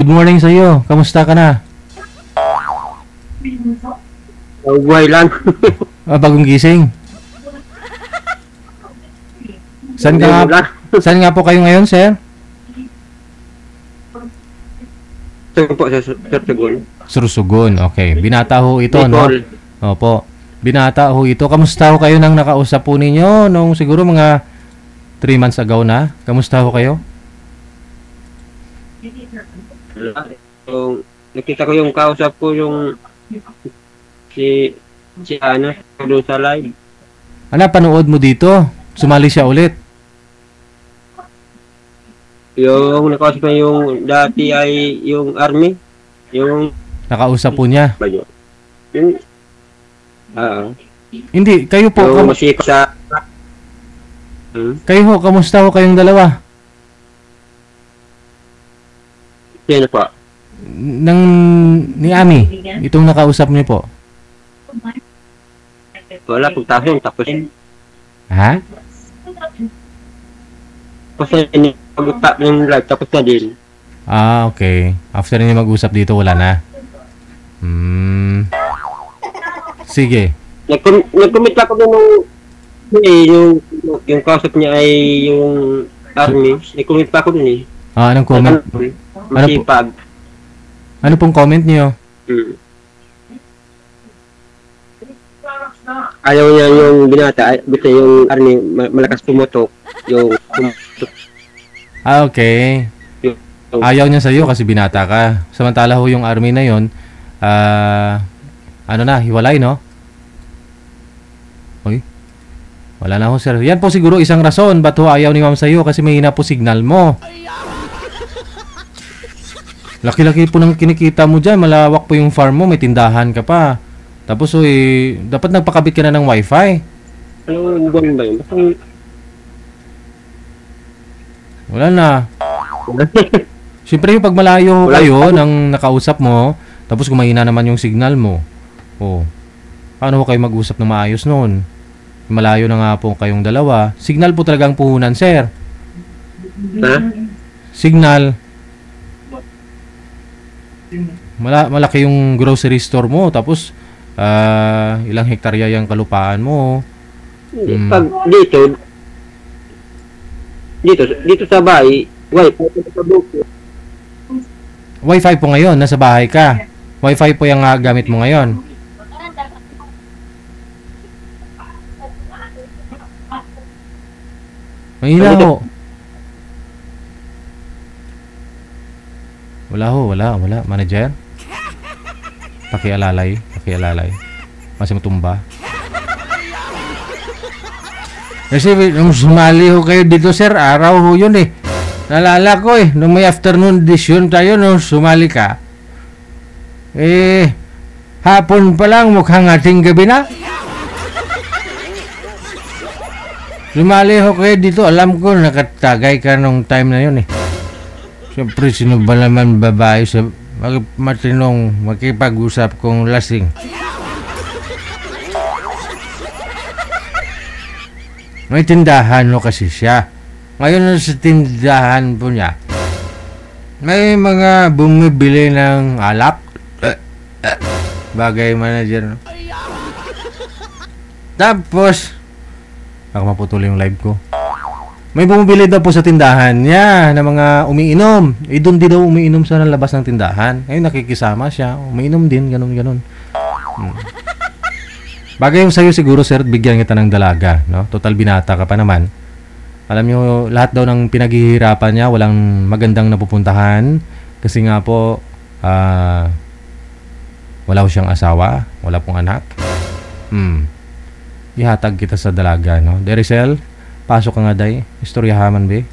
Good morning sa iyo. Kamusta ka na? Buhay lang. Bagong gising. Saan nga po kayo ngayon, sir? Saan po sa Sorsogon? Sorsogon. Okay. Binata ho ito, no? Opo. Binata ho ito. Kamusta ho kayo nang nakausap po ninyo nung siguro mga 3 months ago na? Kamusta ho kayo? So, nakita ko yung kausap ko yung si ano doon sa live. Ano, panood mo dito? Sumali siya ulit. Yung nakausap na yung dati ay yung army. Yung Nakausap po niya. Yung Hindi, kayo po. yung masik sa Kayo ho, kamusta ho kayong dalawa? Sino po? Ni Ami, itong nakausap niyo po. Wala pong taon tapos Ha? ini pag-tap ng live tapos na din. Ah, okay. After niyo mag-usap dito, wala na. Sige. Nag-commit ako nung yung kausap niya ay yung army. Nag-commit pa ako dun eh. Ah, anong comment? Masipag. Ano pong comment niyo? Ayaw niya yung binata, basta yung army malakas pumotok. Yung Ah, okay. Ayaw niya sa'yo kasi binata ka. Samantala ho yung army na yon, ano na, hiwalay, no? Uy, wala na ho, sir. Yan po siguro isang rason ba't ho ayaw ni ma'am sa'yo kasi mahina po signal mo. Laki-laki po ng kinikita mo dyan. Malawak po yung farm mo. May tindahan ka pa. Tapos, dapat nagpakabit ka na ng wifi. Ano buwan ba yun? Wala na. Siyempre, yung pag malayo kayo ng nakausap mo, tapos kung mahina naman yung signal mo, paano kayo mag-usap ng maayos noon? Malayo na nga po kayong dalawa. Signal po talagang puhunan, sir. Ha? Signal. Malaki yung grocery store mo, tapos ilang hektarya yung kalupaan mo. Pag dito sa bahay, Wi-Fi po ngayon, nasa bahay ka. Wi-Fi po yung gamit mo ngayon. Mahina ho. Wala. Manager? Pakialalay. Masih matumba. Kasi nung sumali ho kayo dito, sir, araw ho yun eh. Nalala ko eh, nung may afternoon edition tayo, nung sumali ka. Hapon pa lang, mukhang ating gabi na. Sumali ho kayo dito, alam ko, nakatagay ka nung time na yun eh. Siyempre, sino ba naman babae sa matinong makipag-usap kong lasing? May tindahan no kasi siya. Ngayon sa tindahan po niya, may mga bumibili ng alak. Bagay manager, no? Tapos, ako maputol yung live ko. May bumibili daw po sa tindahan niya na mga umiinom. Doon din daw umiinom sa labas ng tindahan. Ngayon nakikisama siya. Umiinom din, ganun. Bagay yung sa'yo siguro, sir, bigyan kita ng dalaga, no? Total binata ka pa naman. Alam nyo, lahat daw ng pinaghihirapan niya, walang magandang napupuntahan. Kasi nga po, wala ko siyang asawa. Wala pong anak. Ihatag kita sa dalaga, no? Dericel, pasok ka nga, day. Istoryahaman, be.